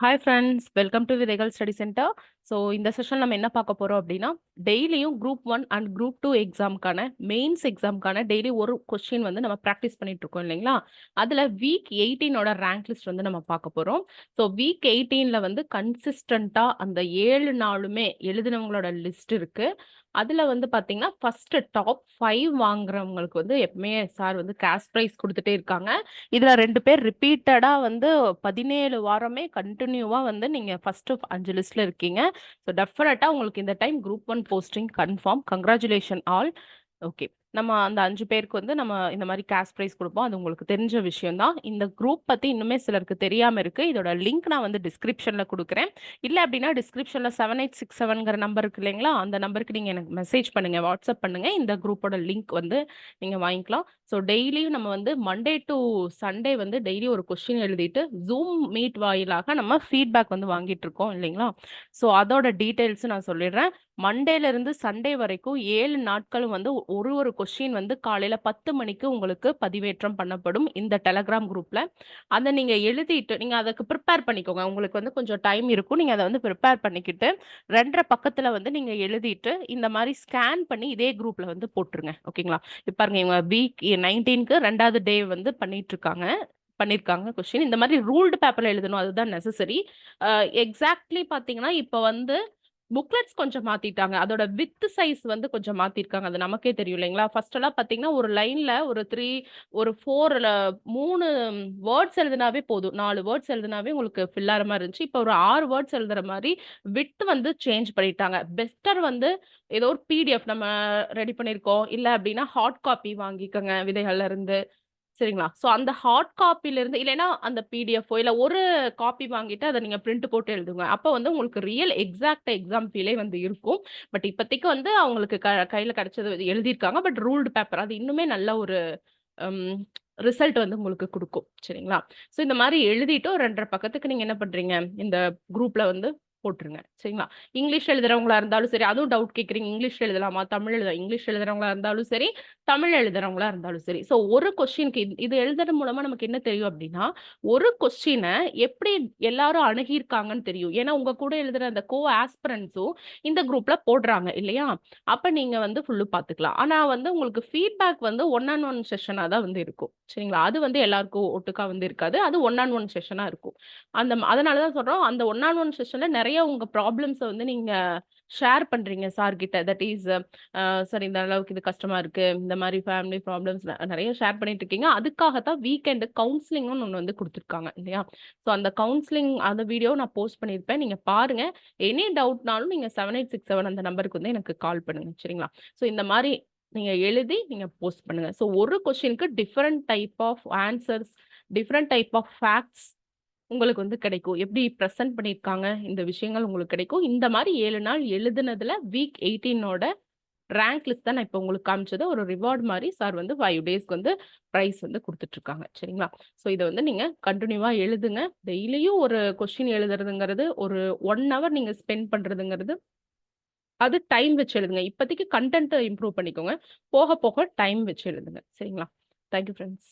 Hi friends, welcome to விதைகள் study centre. So இந்த session நம்ம என்ன பார்க்க போறோம் அப்படின்னா, டெய்லியும் குரூப் 1 அண்ட் குரூப் 2 எக்ஸாம்க்கான மெயின்ஸ் எக்ஸாம்க்கான டெய்லி ஒரு கொஸ்டின் வந்து நம்ம ப்ராக்டிஸ் பண்ணிட்டு இருக்கோம் இல்லைங்களா? அதுல வீக் 18ஓட ரேங்க் லிஸ்ட் வந்து நம்ம பார்க்க போறோம். ஸோ வீக் 18ல வந்து கன்சிஸ்டன்ட்டா அந்த 7 நாளுமே எழுதினவங்களோட லிஸ்ட் இருக்கு. அதுல வந்து பார்த்தீங்கன்னா, ஃபர்ஸ்ட் டாப் 5 வாங்குறவங்களுக்கு வந்து எப்பவுமே சார் வந்து கேஷ் பிரைஸ் குடுத்துட்டே இருக்காங்க. இதுல 2 பேர் ரிப்பீட்டடா வந்து 17 வாரமே கன்டினியூவா வந்து நீங்க ஃபர்ஸ்ட் 5 லிஸ்ட்ல இருக்கீங்க. ஸோ டெஃபினட்டா உங்களுக்கு இந்த time group 1 posting confirm. Congratulation all. Okay. நம்ம அந்த 5 பேருக்கு வந்து நம்ம இந்த மாரி கேஷ் பிரைஸ் குடுப்போம். அது உங்களுக்கு தெரிஞ்ச விஷயம் தான். இந்த குரூப் பத்தி இன்னுமே சிலருக்கு தெரியாம இருக்கு. இதோட லிங்க் நான் வந்து டிஸ்கிரிப்ஷன்ல குடுக்குறேன். இல்ல அப்படின்னா டிஸ்கிரிப்ஷன்ல 7867ங்கிற நம்பர் இருக்கு இல்லைங்களா? அந்த நம்பருக்கு நீங்க எனக்கு மெசேஜ் பண்ணுங்க, வாட்ஸ்அப் பண்ணுங்க. இந்த குரூப்போட லிங்க் வந்து நீங்க வாங்கிக்கலாம். ஸோ டெய்லியும் நம்ம வந்து மண்டே டு சண்டே வந்து டெய்லி ஒரு கொஸ்டின் எழுதிட்டு ஜூம் மீட் வாயிலாக நம்ம ஃபீட்பேக் வந்து வாங்கிட்டு இருக்கோம் இல்லைங்களா? ஸோ அதோட டீட்டெயில்ஸ் நான் சொல்லிடுறேன். மண்டேல இருந்து சண்டே வரைக்கும் 7 நாட்களும் வந்து ஒரு கொஸ்டின் வந்து காலையில 10 மணிக்கு உங்களுக்கு பதிவேற்றம் பண்ணப்படும் இந்த டெலகிராம் குரூப்ல. அத நீங்க எழுதிட்டு நீங்க அதுக்கு ப்ரிப்பேர் பண்ணிக்கோங்க. உங்களுக்கு வந்து கொஞ்சம் டைம் இருக்கும். நீங்க அத வந்து ப்ரிப்பேர் பண்ணிக்கிட்டு 2 1/2 பக்கத்துல வந்து நீங்க எழுதிட்டு இந்த மாரி ஸ்கேன் பண்ணி இதே குரூப்ல வந்து போட்டுருங்க. ஓகேங்களா? இப்ப பாருங்க இவங்க வீக் 19க்கு 2வது டே வந்து பண்ணியிருக்காங்க கொஸ்டின். இந்த மாதிரி ரூல்டு பேப்பர்ல எழுதணும். அதுதான் நெசசரி. எக்ஸாக்ட்லி பார்த்தீங்கன்னா, இப்ப வந்து புக்லெட்ஸ் கொஞ்சம் மாத்திட்டாங்க. அதோட வித் சைஸ் வந்து கொஞ்சம் மாத்திருக்காங்க. அது நமக்கே தெரியும் இல்லைங்களா? ஃபர்ஸ்ட் எல்லாம் பார்த்தீங்கன்னா, ஒரு லைன்ல ஒரு 4ல 3 வேர்ட்ஸ் எழுதினாவே போதும். 4 வேர்ட்ஸ் எழுதினாவே உங்களுக்கு ஃபில் ஆற மாரி இருந்துச்சு. இப்ப ஒரு 6 வேர்ட்ஸ் எழுதுற மாரி விட்த் வந்து சேஞ்ச் பண்ணிட்டாங்க. பெஸ்டர் வந்து ஏதோ ஒரு பிடிஎஃப் நம்ம ரெடி பண்ணியிருக்கோம். இல்ல அப்டின்னா ஹார்ட் காப்பி வாங்கிக்கங்க விதைகள்ல இருந்து. சரிங்களா? ஸோ அந்த ஹார்ட் காப்பில இருந்து இல்லைன்னா அந்த பிடிஎஃப்போ இல்ல ஒரு காப்பி வாங்கிட்டு அத நீங்க பிரிண்ட் போட்டு எழுதுங்க. அப்ப வந்து உங்களுக்கு ரியல் எக்ஸாக்ட் எக்ஸாம் ஃபீலே வந்து இருக்கும். பட் இப்போதைக்கு வந்து அவங்களுக்கு கையில கிடைச்சது எழுதியிருக்காங்க. பட் ரூல்டு பேப்பர் அது இன்னுமே நல்ல ஒரு ம் ரிசல்ட் வந்து உங்களுக்கு குடுக்கும். சரிங்களா? ஸோ இந்த மாரி எழுதிட்டு ஒரு 2 1/2 பக்கத்துக்கு நீங்க என்ன பண்றீங்க, இந்த குரூப்ல வந்து போட்டுருங்க. சரிங்களா? இங்கிலீஷ் எழுதுறவங்களா இருந்தாலும் சரி, அதுவும் டவுட் கேட்கிறீங்க. இங்கிலீஷ்ல எழுதலாமா? இங்கிலீஷ் எழுதுறவங்களா இருந்தாலும் சரி, தமிழ் எழுதுறவங்களா இருந்தாலும் சரி. ஸோ ஒரு கொஸ்டினுக்கு இது எழுதுறது மூலமா நமக்கு என்ன தெரியும் அப்டின்னா, ஒரு கொஸ்டின எப்படி எல்லாரும் அணுகியிருக்காங்கன்னு தெரியும். ஏன்னா உங்க கூட எழுதுற அந்த ஆஸ்பிரண்ட்ஸும் இந்த குரூப்ல போடுறாங்க இல்லையா? அப்ப நீங்க வந்து ஃபுல்லும் பார்த்துக்கலாம். ஆனா வந்து உங்களுக்கு ஃபீட்பேக் வந்து ஒன் ஆன் ஒன் செஷனா தான் வந்து இருக்கும். சரிங்களா? அது வந்து எல்லாருக்கும் ஒட்டுக்கா வந்து இருக்காது. அது ஒன் ஆன் ஒன் செஷனா இருக்கும். அதனால தான் சொல்றோம், அந்த ஒன் ஆன் ஒன் செஷன்ல நெறைய உங்க ப்ராப்ளம்ஸ வந்து நீங்க ஷேர் பண்றீங்க சார் கிட்ட. தட் இஸ் சார் இந்த அளவுக்கு இது கஷ்டமா இருக்கு. இந்த மாரி ஃபேமிலி ப்ராப்ளம்ஸ் நெறைய ஷேர் பண்ணிட்டு இருக்கீங்க. அதுக்காக தான் வீக்கெண்ட் கவுன்சிலிங்ன்னு ஒண்ணு வந்து குடுத்துருக்காங்க இல்லையா? ஸோ அந்த கவுன்சிலிங் அந்த வீடியோ நான் போஸ்ட் பண்ணியிருப்பேன். நீங்க பாருங்க. எனி டவுட்னாலும் நீங்க 7867 அந்த நம்பருக்கு வந்து எனக்கு கால் பண்ணுங்க. சரிங்களா? ஸோ இந்த மாரி நீங்க எழுதி நீங்க போஸ்ட் பண்ணுங்க. ஸோ ஒரு கொஸ்டினுக்கு different type of answers, different type of facts உங்களுக்கு வந்து கிடைக்கும். எப்படி பிரசன்ட் பண்ணியிருக்காங்க, இந்த விஷயங்கள் உங்களுக்கு கிடைக்கும். இந்த மாரி 7 நாள் எழுதுனதுல வீக் 18ஓட ரேங்க் லிஸ்ட் தான் நான் இப்ப உங்களுக்கு காமிச்சது. ஒரு ரிவார்ட் மாரி சார் வந்து 5 டேஸ்க்கு வந்து பிரைஸ் வந்து குடுத்துட்டு இருக்காங்க. சரிங்களா? ஸோ இத வந்து நீங்க கன்டினியூவா எழுதுங்க. டெய்லியும் ஒரு கொஸ்டின் எழுதுறதுங்கிறது ஒரு 1 ஹவர் நீங்க ஸ்பெண்ட் பண்றதுங்கிறது அது டைம் வச்சு எழுதுங்க. இப்போதைக்கு கன்டென்ட்ட இம்ப்ரூவ் பண்ணிக்கோங்க. போக போக டைம் வச்சு எழுதுங்க. சரிங்களா? Thank you friends.